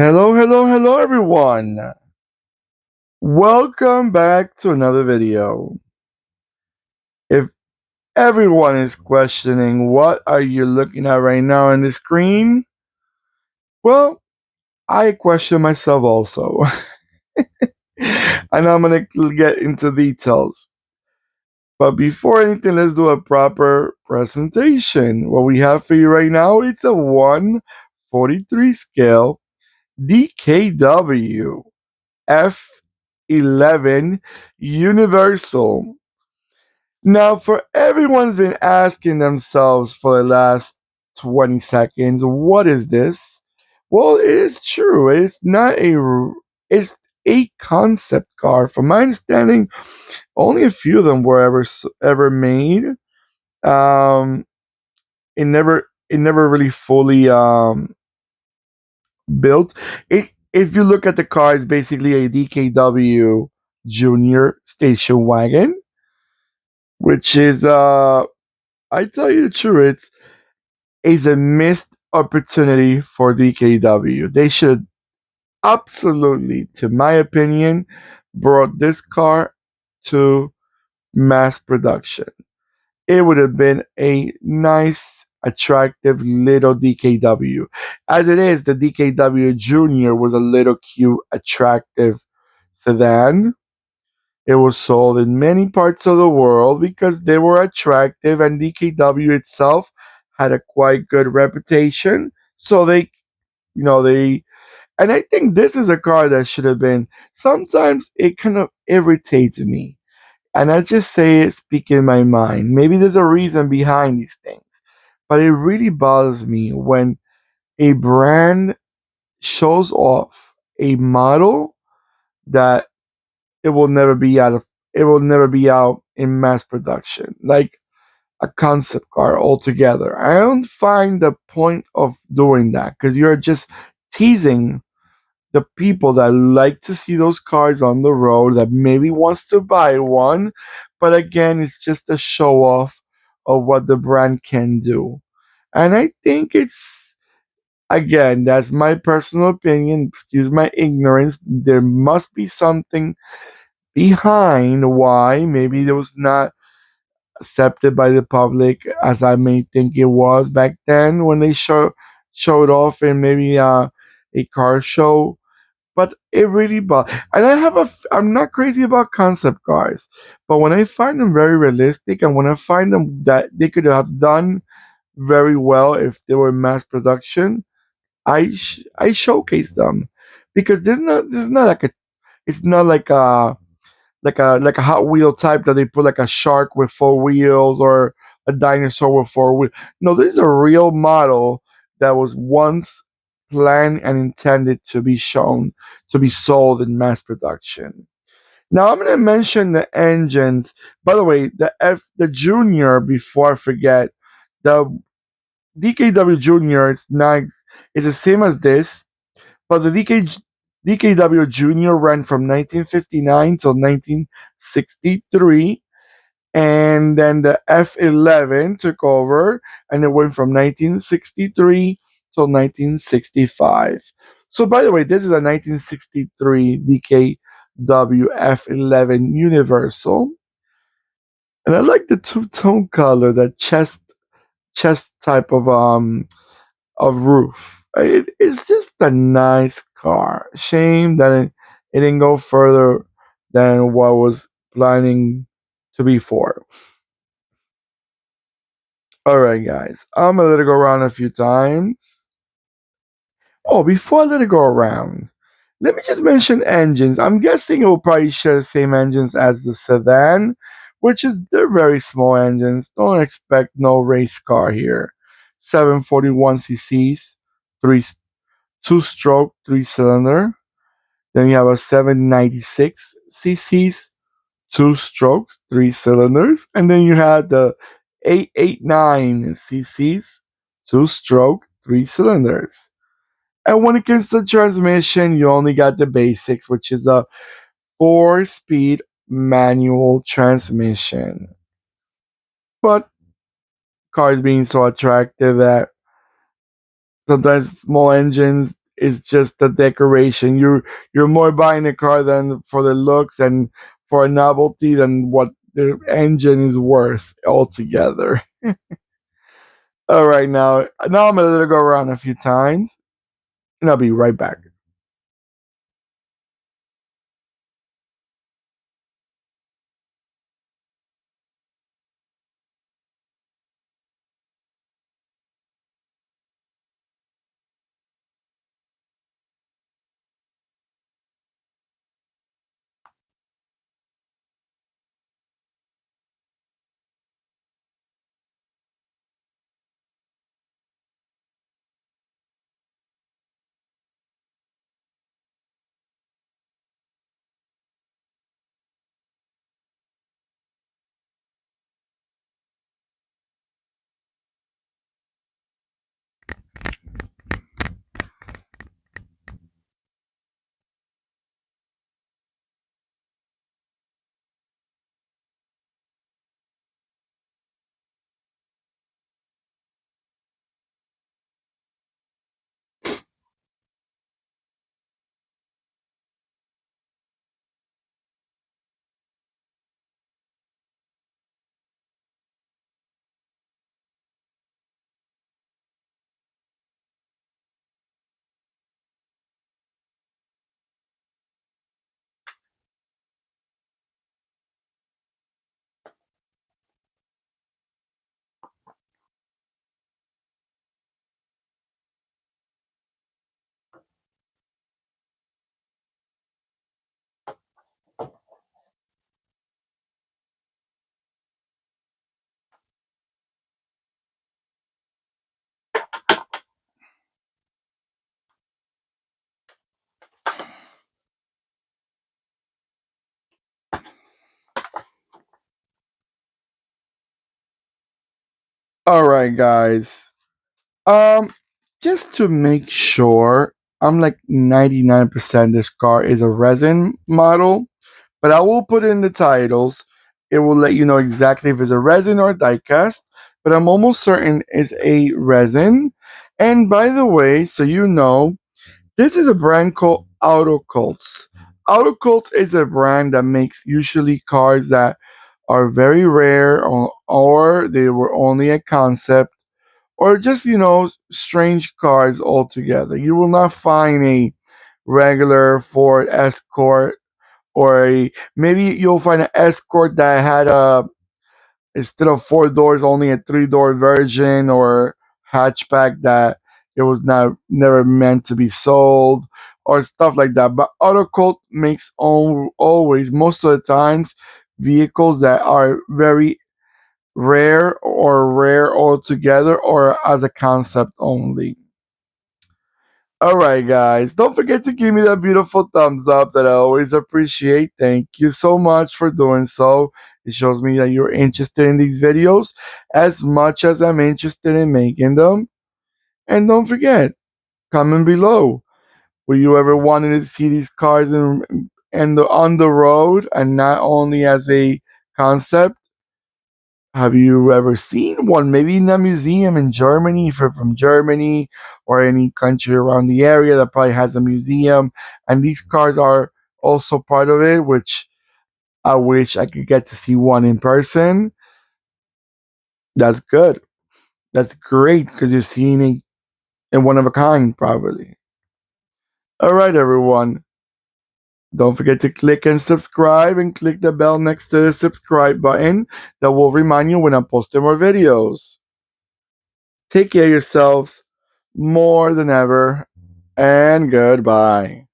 Hello, hello, hello, everyone. Welcome back to another video. If everyone is questioning what are you looking at right now on the screen, well, I question myself also. And I'm going to get into details. But before anything, let's do a proper presentation. What we have for you right now, it's a 143 scale DKW F11 Universal. Now, for everyone's been asking themselves for the last 20 seconds, what is this? Well, it is true. It's a concept car. From my understanding, only a few of them were ever made. Um, it never really fully built. If you look at the car, it's basically a DKW Junior station wagon, which is I tell you the truth, it's a missed opportunity for DKW. They should absolutely, to my opinion, brought this car to mass production. It would have been a nice, attractive little DKW. As it is, the DKW Junior was a little cute, attractive sedan. It was sold in many parts of the world because they were attractive, and DKW itself had a quite good reputation. So they, and I think this is a car that should have been. Sometimes it kind of irritates me, and I just say it, speaking my mind. Maybe there's a reason behind these things, but it really bothers me when a brand shows off a model that it will never be out of it will never be out in mass production, like a concept car altogether. I don't find the point of doing that because you're just teasing the people that like to see those cars on the road, that maybe wants to buy one, but again, it's just a show off of what the brand can do. And I think it's, again, that's my personal opinion, excuse my ignorance, there must be something behind why maybe it was not accepted by the public as I may think it was back then when they showed off in maybe a car show. But it really and I'm not crazy about concept cars, but when I find them very realistic and when I find them that they could have done very well if they were mass production, I showcase them because there's not like a it's not like a Hot Wheel type that they put like a shark with four wheels or a dinosaur with four wheels. No, this is a real model that was once planned and intended to be shown to be sold in mass production. Now I'm gonna mention the engines. By the way, the Junior, before I forget, the DKW Junior, it's nice. It's the same as this, but the DKW Junior ran from 1959 till 1963, and then the F11 took over, and it went from 1963 till 1965. So, by the way, this is a 1963 DKW F11 Universal, and I like the two-tone color, that chest type of roof. It's just a nice car. Shame that it didn't go further than what was planning to be for. All right, guys. I'm gonna let it go around a few times. Oh, before I let it go around, let me just mention engines. I'm guessing it will probably share the same engines as the sedan, which is they're very small engines. Don't expect no race car here. 741 cc's, three two-stroke, three-cylinder. Then you have a 796 cc's, two strokes, three cylinders. And then you had the 889 cc's, two stroke, three cylinders. And when it comes to transmission, you only got the basics, which is a four-speed manual transmission. But cars being so attractive that sometimes small engines, is just the decoration. You're more buying a car than for the looks and for a novelty than what the engine is worth altogether. All right, now I'm gonna let it go around a few times, and I'll be right back. All right, guys. Um, just to make sure, I'm like 99% this car is a resin model, but I will put in the titles. It will let you know exactly if it's a resin or a diecast, but I'm almost certain it's a resin. And by the way, so you know, this is a brand called AutoCults. AutoCults is a brand that makes usually cars that are very rare or they were only a concept or just strange cars altogether. You will not find a regular Ford Escort or maybe you'll find an Escort that had a instead of four doors only a three-door version or hatchback that it was not never meant to be sold or stuff like that. But AutoCult makes always most of the times vehicles that are very rare or rare altogether or as a concept only. All right, guys. Don't forget to give me that beautiful thumbs up that I always appreciate. Thank you so much for doing so. It shows me that you're interested in these videos as much as I'm interested in making them. And don't forget, comment below. Will you ever wanted to see these cars on the road and not only as a concept? Have you ever seen one? Maybe in a museum in Germany, if you're from Germany or any country around the area that probably has a museum. And these cars are also part of it, which I wish I could get to see one in person. That's good. That's great because you're seeing it in one of a kind, probably. All right, everyone. Don't forget to click and subscribe and click the bell next to the subscribe button that will remind you when I'm posting more videos. Take care of yourselves more than ever, and goodbye.